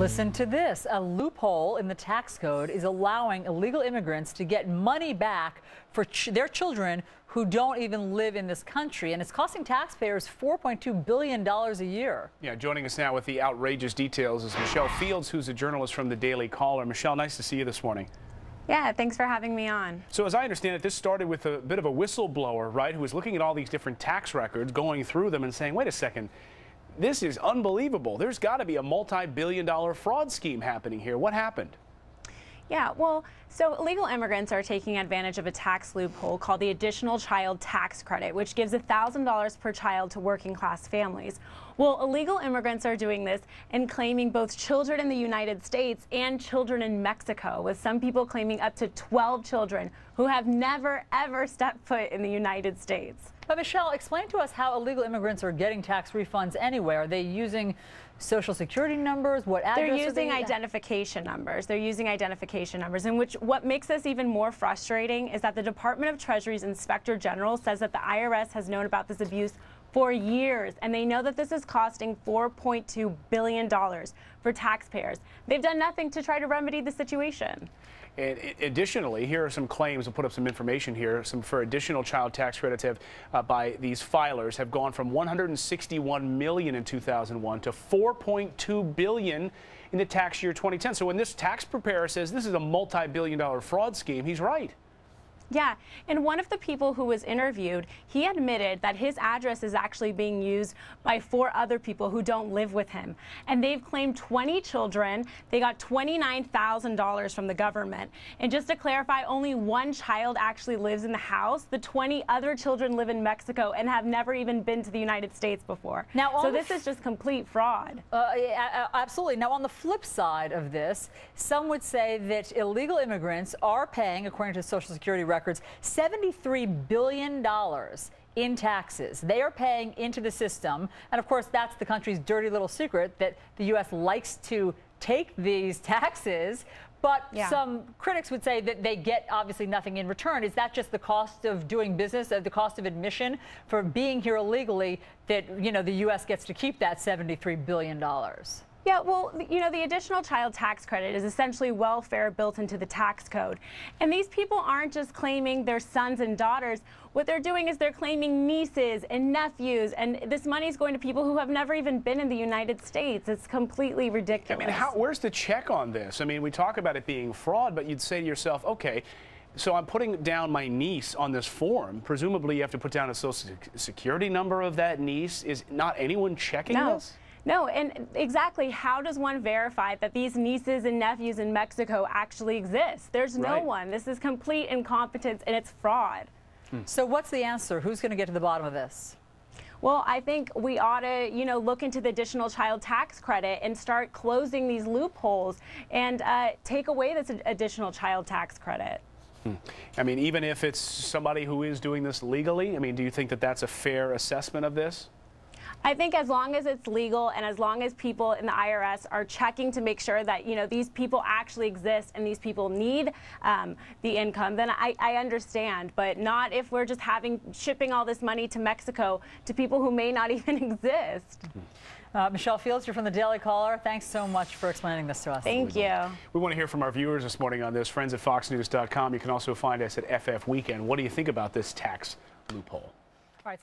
Listen to this. A loophole in the tax code is allowing illegal immigrants to get money back for their children who don't even live in this country. And it's costing taxpayers $4.2 billion a year. Yeah, joining us now with the outrageous details is Michelle Fields, who's a journalist from the Daily Caller. Michelle, nice to see you this morning. Yeah, thanks for having me on. So as I understand it, this started with a bit of a whistleblower, right, who was looking at all these different tax records, going through them and saying, wait a second, this is unbelievable. There's got to be a multi-billion-dollar fraud scheme happening here. What happened? Yeah, well, so illegal immigrants are taking advantage of a tax loophole called the Additional Child Tax Credit, which gives $1,000 per child to working class families. Well, illegal immigrants are doing this and claiming both children in the United States and children in Mexico, with some people claiming up to 12 children who have never, ever stepped foot in the United States. But Michelle, explain to us how illegal immigrants are getting tax refunds anyway. Are they using social security numbers? What address They're using identification numbers. They're using identification numbers, in which what makes this even more frustrating is that the Department of Treasury's Inspector General says that the IRS has known about this abuse for years, and they know that this is costing $4.2 billion for taxpayers. They've done nothing to try to remedy the situation. And additionally, here are some claims. We'll put up some information here. Some for additional child tax credits have, by these filers, have gone from $161 million in 2001 to $4.2 billion in the tax year 2010. So when this tax preparer says this is a multi-billion-dollar fraud scheme, he's right. Yeah, and one of the people who was interviewed, he admitted that his address is actually being used by 4 other people who don't live with him. And they've claimed 20 children. They got $29,000 from the government. And just to clarify, only 1 child actually lives in the house. The 20 other children live in Mexico and have never even been to the United States before. Now, so this is just complete fraud. Absolutely. Now, on the flip side of this, some would say that illegal immigrants are paying, according to Social Security records, $73 billion in taxes. They are paying into the system. And of course, that's the country's dirty little secret, that the U.S. likes to take these taxes. But some critics would say that they get obviously nothing in return. Is that just the cost of doing business, the cost of admission for being here illegally, that, you know, the U.S. gets to keep that $73 billion? Yeah, well, you know, the additional child tax credit is essentially welfare built into the tax code. And these people aren't just claiming their sons and daughters. What they're doing is they're claiming nieces and nephews, and this money is going to people who have never even been in the United States. It's completely ridiculous. I mean, where's the check on this? I mean, we talk about it being fraud, but you'd say to yourself, okay, so I'm putting down my niece on this form. Presumably you have to put down a social security number of that niece. Is not anyone checking this? No, and exactly how does one verify that these nieces and nephews in Mexico actually exist? There's no one. This is complete incompetence and it's fraud. So what's the answer? Who's going to get to the bottom of this? Well, I think we ought to, you know, look into the additional child tax credit and start closing these loopholes and take away this additional child tax credit. I mean, even if it's somebody who is doing this legally, I mean, do you think that that's a fair assessment of this? I think as long as it's legal and as long as people in the IRS are checking to make sure that, you know, these people actually exist and these people need the income, then I understand. But not if we're just shipping all this money to Mexico to people who may not even exist. Michelle Fields, you're from the Daily Caller. Thanks so much for explaining this to us. Thank you. We want to hear from our viewers this morning on this. Friends at foxnews.com. You can also find us at FF Weekend. What do you think about this tax loophole? All right.